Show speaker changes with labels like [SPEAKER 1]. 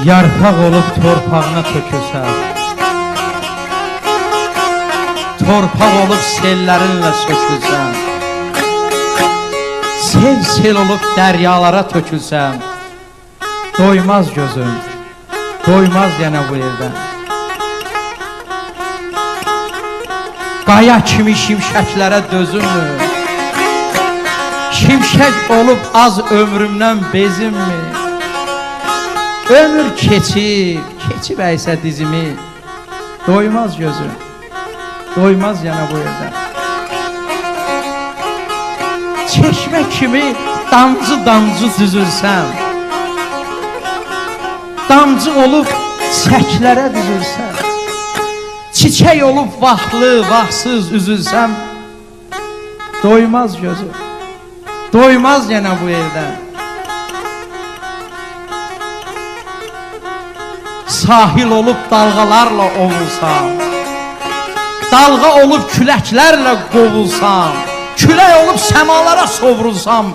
[SPEAKER 1] Yarpaq olub torpağına tökülsən, torpaq olub sellərinlə sökülsən, sel olub dəryalara tökülsən, doymaz gözüm, doymaz yenə bu yerdən. Qaya kimi şimşəklərə dözünmü? Şimşək olub az ömrümdən bezimmi? Ömür keçib əysə dizimi, doymaz gözüm, doymaz yana bu yerdən. Çeşmə kimi damcı düzülsəm, damcı olub çəklərə düzülsəm, çiçək olub vaxtlı, vaxtsız üzülsəm, doymaz gözüm, doymaz yana bu yerdən. Sahil olub dalğalarla ovulsam, dalğa olub küləklərlə qovulsam, külək olub səmalara sovrulsam,